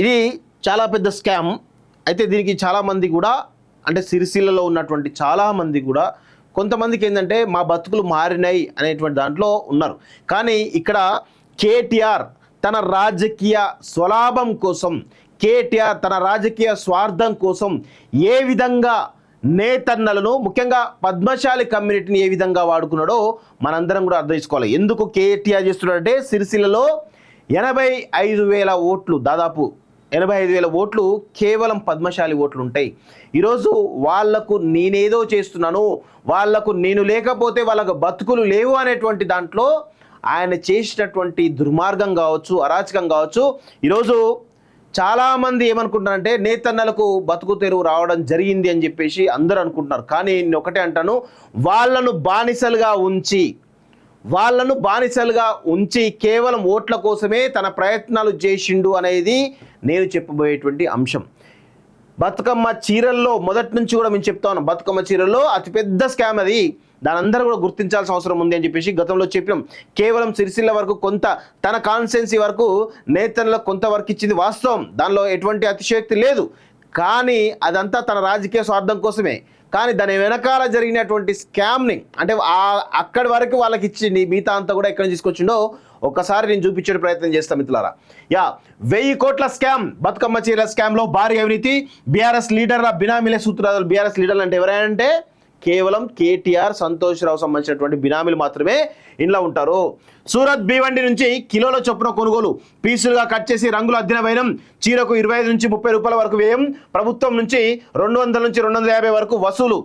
ఇది చాలా పెద్ద స్కామ్. అయితే దీనికి చాలామంది కూడా అంటే సిరిసిల్లలో ఉన్నటువంటి చాలామంది కూడా కొంతమందికి ఏంటంటే మా బతుకులు మారినాయి అనేటువంటి దాంట్లో ఉన్నారు. కానీ ఇక్కడ కేటీఆర్ తన రాజకీయ స్వలాభం కోసం, కేటీఆర్ తన రాజకీయ స్వార్థం కోసం ఏ విధంగా నేతన్నలను ముఖ్యంగా పద్మశాలి కమ్యూనిటీని ఏ విధంగా వాడుకున్నాడో మనందరం కూడా అర్థం చేసుకోవాలి. ఎందుకు కేటీఆర్ చేస్తున్నాడంటే సిరిసిల్లలో 85,000 ఓట్లు, దాదాపు 85,000 ఓట్లు కేవలం పద్మశాలి ఓట్లు ఉంటాయి. ఈరోజు వాళ్లకు నేనేదో చేస్తున్నాను, వాళ్లకు నేను లేకపోతే వాళ్ళకు బతుకులు లేవు అనేటువంటి దాంట్లో ఆయన చేసినటువంటి దుర్మార్గం కావచ్చు, అరాచకం కావచ్చు. ఈరోజు చాలామంది ఏమనుకుంటున్నారంటే నేతన్నలకు బతుకు తెరువు రావడం జరిగింది అని చెప్పేసి అందరూ అనుకుంటున్నారు. కానీ నేను ఒకటే అంటాను, వాళ్ళను బానిసలుగా ఉంచి కేవలం ఓట్ల కోసమే తన ప్రయత్నాలు చేసిండు అనేది నేను చెప్పబోయేటువంటి అంశం. బతుకమ్మ చీరల్లో మొదటి నుంచి కూడా మేము చెప్తా ఉన్నాం, బతుకమ్మ చీరల్లో అతిపెద్ద స్కామ్ అది. దాని అందరూ కూడా గుర్తించాల్సిన అవసరం ఉంది అని చెప్పేసి గతంలో చెప్పినాం. కేవలం సిరిసిల్ల వరకు కొంత తన కాన్స్టిట్యున్సీ వరకు నేతలకు కొంత వరకు ఇచ్చింది వాస్తవం, దానిలో ఎటువంటి అతిశయోక్తి లేదు. కానీ అదంతా తన రాజకీయ స్వార్థం కోసమే. కానీ దాని వెనకాల జరిగినటువంటి స్కామ్ని అంటే అక్కడి వరకు వాళ్ళకి ఇచ్చింది, మిగతా అంతా కూడా ఎక్కడ తీసుకొచ్చిండో ఒక్కసారి నేను చూపించే ప్రయత్నం చేస్తాను మిత్రులారా. 1000 కోట్ల స్కామ్, బతుకమ్మ చీరల స్కామ్లో భారీ అవినీతి, బీఆర్ఎస్ లీడర్ల బినామీలే సూత్రధారులు. బీఆర్ఎస్ లీడర్లు అంటే ఎవరైనా కేవలం కేటీఆర్, సంతోష్ రావు సంబంధించినటువంటి బినామీలు మాత్రమే ఇంట్లో ఉంటారు. సూరత్ భీవండి నుంచి కిలోల చొప్పున కొనుగోలు, పీసులుగా కట్ చేసి రంగుల అద్దెన వైనం, చీరకు 25 నుంచి 30 రూపాయల వరకు వ్యయం, ప్రభుత్వం నుంచి 200 నుంచి 250 వరకు వసూలు.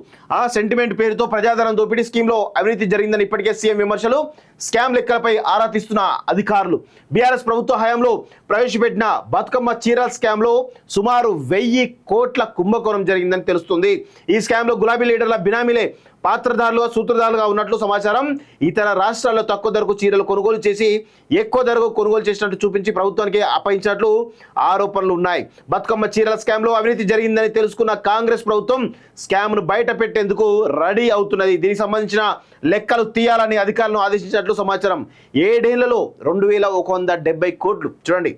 సెంటిమెంట్ పేరుతో ప్రజాధనం దోపిడీ స్కీమ్లో అవినీతి జరిగిందని ఇప్పటికే సీఎం విమర్శలు, స్కామ్ లెక్కలపై ఆరా తీస్తున్న అధికారులు. బీఆర్ఎస్ ప్రభుత్వ హయాంలో ప్రవేశపెట్టిన బతుకమ్మ చీరల స్కామ్లో సుమారు 1000 కోట్ల కుంభకోణం జరిగిందని తెలుస్తుంది. ఈ స్కామ్లో గులాబీ లీడర్ల బినామీలే పాత్రధారులుగా సూత్రధారులుగా ఉన్నట్లు సమాచారం. ఇతర రాష్ట్రాల్లో తక్కువ ధరకు చీరలు కొనుగోలు చేసి ఎక్కువ ధరకు కొనుగోలు చేసినట్టు చూపించి ప్రభుత్వానికి అప్పగించినట్లు ఆరోపణలు ఉన్నాయి. బతుకమ్మ చీరల స్కామ్లో అవినీతి జరిగిందని తెలుసుకున్న కాంగ్రెస్ ప్రభుత్వం స్కామ్ను బయట పెట్టేందుకు రెడీ అవుతున్నది. దీనికి సంబంధించిన లెక్కలు తీయాలని అధికారులను ఆదేశించినట్లు సమాచారం. 7 ఏళ్లలో 2170 కోట్లు. చూడండి,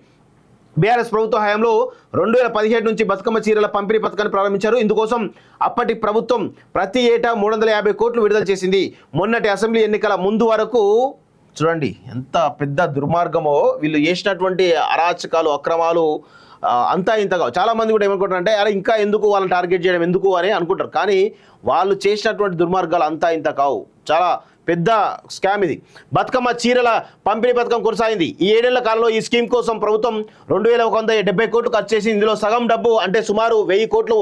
బీఆర్ఎస్ ప్రభుత్వ హయాంలో 2017 నుంచి బతుకమ్మ చీరల పంపిణీ పథకాన్ని ప్రారంభించారు. ఇందుకోసం అప్పటి ప్రభుత్వం ప్రతి ఏటా 350 కోట్లు విడుదల చేసింది. మొన్నటి అసెంబ్లీ ఎన్నికల ముందు వరకు చూడండి ఎంత పెద్ద దుర్మార్గమో వీళ్ళు చేసినటువంటి అరాచకాలు, అక్రమాలు అంతా ఇంతగా. చాలామంది కూడా ఏమనుకుంటారంటే అరే ఇంకా ఎందుకు వాళ్ళని టార్గెట్ చేయడం ఎందుకు అని అనుకుంటారు. కానీ వాళ్ళు చేసినటువంటి దుర్మార్గాలు అంతా ఇంత కావు, చాలా పెద్ద స్కామ్ ఇది. బతుకమ్మ చీరల పంపిణీ పథకం కొనసాగింది. ఈ 7 ఏళ్ల కాలంలో ఈ స్కీమ్ కోసం ప్రభుత్వం 2170 కోట్లు ఖర్చు చేసి ఇందులో సగం డబ్బు అంటే సుమారు 1000 కోట్లు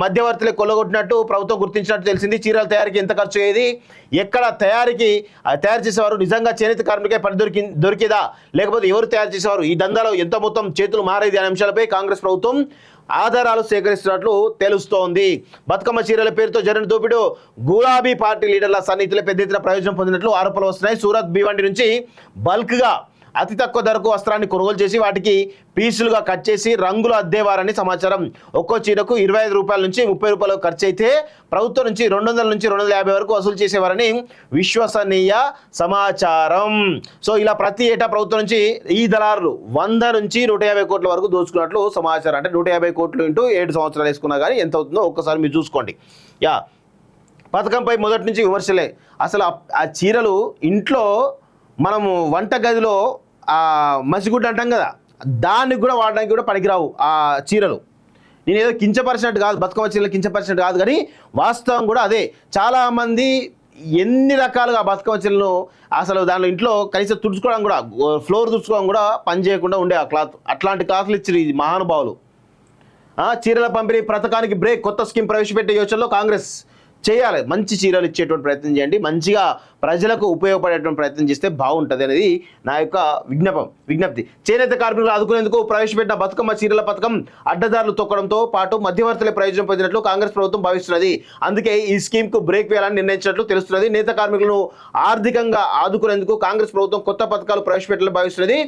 మధ్యవర్తులే కొల్లగొట్టినట్టు ప్రభుత్వం గుర్తించినట్టు తెలిసింది. చీరల తయారీకి ఎంత ఖర్చు అయ్యేది, ఎక్కడ తయారు చేసేవారు, నిజంగా చేనేత కార్మికే పని దొరికేదా లేకపోతే ఎవరు తయారు చేసేవారు, ఈ దందాలో ఎంత మొత్తం చేతులు మారేది అనే అంశాలపై కాంగ్రెస్ ప్రభుత్వం ఆధారాలు సేకరిస్తున్నట్లు తెలుస్తోంది. బతుకమ్మ చీరల పేరుతో జరిగిన దోపిడీ గులాబీ పార్టీ లీడర్ల సన్నిహితులే పెద్ద ఎత్తున ప్రయోజనం పొందినట్లు ఆరోపణలు వస్తున్నాయి. సూరత్ భీవండి నుంచి బల్క్గా అతి తక్కువ ధరకు వస్త్రాన్ని కొనుగోలు చేసి వాటికి పీసులుగా కట్ చేసి రంగులు అద్దేవారని సమాచారం. ఒక్కో చీరకు 25 రూపాయల నుంచి 30 రూపాయలు ఖర్చు అయితే ప్రభుత్వం నుంచి 200 నుంచి 250 వరకు వసూలు చేసేవారని విశ్వసనీయ సమాచారం. సో ఇలా ప్రతి ఏటా ప్రభుత్వం నుంచి ఈ దళారులు 100 నుంచి 150 కోట్ల వరకు దోచుకున్నట్లు సమాచారం. అంటే 150 కోట్లు ఇంటూ 7 సంవత్సరాలు వేసుకున్నా కానీ ఎంత అవుతుందో ఒక్కసారి మీరు చూసుకోండి. పథకంపై మొదటి నుంచి విమర్శలే. అసలు ఆ చీరలు ఇంట్లో మనము వంట గదిలో మసిగుడ్డ అంటాం కదా, దానికి కూడా వాడడానికి కూడా పనికిరావు ఆ చీరలు. నేను ఏదో కించపరిచినట్టు కాదు, బతుకమ్మ చీరలు కించపరిచినట్టు కాదు, కానీ వాస్తవం కూడా అదే. చాలామంది ఎన్ని రకాలుగా బతుకమ్మ చీరలను అసలు దానిలో ఇంట్లో కనీసం తుడుచుకోవడం కూడా, ఫ్లోర్ తుడుచుకోవడం కూడా పని చేయకుండా ఉండే ఆ క్లాత్, అట్లాంటి క్లాత్లు ఇచ్చారు ఈ మహానుభావులు. చీరల పంపిణీ పథకానికి బ్రేక్, కొత్త స్కీమ్ ప్రవేశపెట్టే యోచనలో కాంగ్రెస్ చేయాలి. మంచి చీరలు ఇచ్చేటువంటి ప్రయత్నం చేయండి, మంచిగా ప్రజలకు ఉపయోగపడేటువంటి ప్రయత్నం చేస్తే బాగుంటుంది అనేది నా యొక్క విజ్ఞప్తి. చేనేత కార్మికులు ఆదుకునేందుకు ప్రవేశపెట్టిన బతుకమ్మ చీరల పథకం అడ్డదారులు తొక్కడంతో పాటు మధ్యవర్తులే ప్రయోజనం పొందినట్లు కాంగ్రెస్ ప్రభుత్వం భావిస్తున్నది. అందుకే ఈ స్కీమ్కు బ్రేక్ వేయాలని నిర్ణయించినట్లు తెలుస్తున్నది. నేత కార్మికులను ఆర్థికంగా ఆదుకునేందుకు కాంగ్రెస్ ప్రభుత్వం కొత్త పథకాలు ప్రవేశపెట్టాలని భావిస్తున్నది.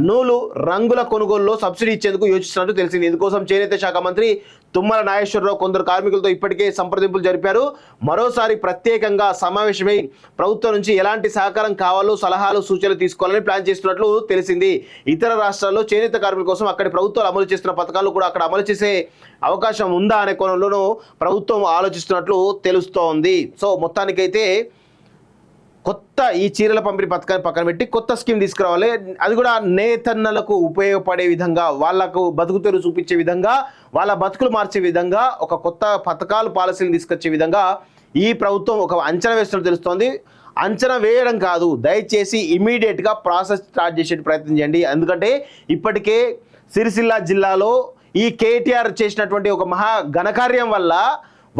నూలు రంగుల కొనుగోలులో సబ్సిడీ ఇచ్చేందుకు యోచిస్తున్నట్టు తెలిసింది. ఇందుకోసం చేనేత శాఖ మంత్రి తుమ్మల నాగేశ్వరరావు కొందరు కార్మికులతో ఇప్పటికే సంప్రదింపులు జరిపారు. మరోసారి ప్రత్యేకంగా సమావేశమై ప్రభుత్వం ప్రభుత్వం నుంచి ఎలాంటి సహకారం కావాలో సలహాలు సూచనలు తీసుకోవాలని ప్లాన్ చేస్తున్నట్లు తెలిసింది. ఇతర రాష్ట్రాల్లో చేనేత కార్మికుల కోసం అక్కడి ప్రభుత్వాలు అమలు చేస్తున్న పథకాలు కూడా అక్కడ అమలు చేసే అవకాశం ఉందా అనే కోణంలోనూ ప్రభుత్వం ఆలోచిస్తున్నట్లు తెలుస్తోంది. సో మొత్తానికైతే కొత్త ఈ చీరల పంపిణీ పథకాన్ని పక్కన పెట్టి కొత్త స్కీమ్ తీసుకురావాలి. అది కూడా నేతన్నలకు ఉపయోగపడే విధంగా, వాళ్లకు బతుకుతెరు చూపించే విధంగా, వాళ్ళ బతుకులు మార్చే విధంగా ఒక కొత్త పథకాలు పాలసీలు తీసుకొచ్చే విధంగా ఈ ప్రభుత్వం ఒక అంచనా వేస్తున్నట్టు తెలుస్తోంది. అంచనా వేయడం కాదు, దయచేసి ఇమీడియట్గా ప్రాసెస్ స్టార్ట్ చేసే ప్రయత్నం చేయండి. ఎందుకంటే ఇప్పటికే సిరిసిల్ల జిల్లాలో ఈ కేటీఆర్ చేసినటువంటి ఒక మహా ఘనకార్యం వల్ల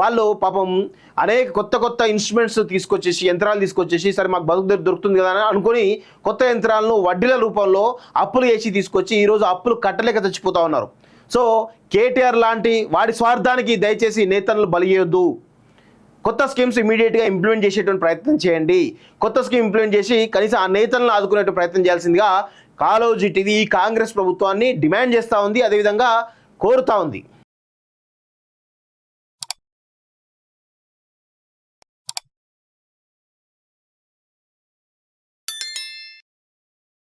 వాళ్ళు పాపం అనేక కొత్త ఇన్స్ట్రుమెంట్స్ తీసుకొచ్చేసి, యంత్రాలు తీసుకొచ్చేసి, సరే మాకు బతుకు దొరుకుతుంది కదా అని అనుకుని కొత్త యంత్రాలను వడ్డీల రూపంలో అప్పులు చేసి తీసుకొచ్చి ఈరోజు అప్పులు కట్టలేక చచ్చిపోతూ ఉన్నారు. సో కేటీఆర్ లాంటి వాడి స్వార్థానికి దయచేసి నేతలను బలి చేయొద్దు. కొత్త స్కీమ్స్ ఇమీడియట్గా ఇంప్లిమెంట్ చేసేటువంటి ప్రయత్నం చేయండి. కొత్త స్కీమ్ ఇంప్లిమెంట్ చేసి కనీసం ఆ నేతలను ఆదుకునే ప్రయత్నం చేయాల్సిందిగా కాలోజీ టీవీ కాంగ్రెస్ ప్రభుత్వాన్ని డిమాండ్ చేస్తూ ఉంది, అదేవిధంగా కోరుతా ఉంది.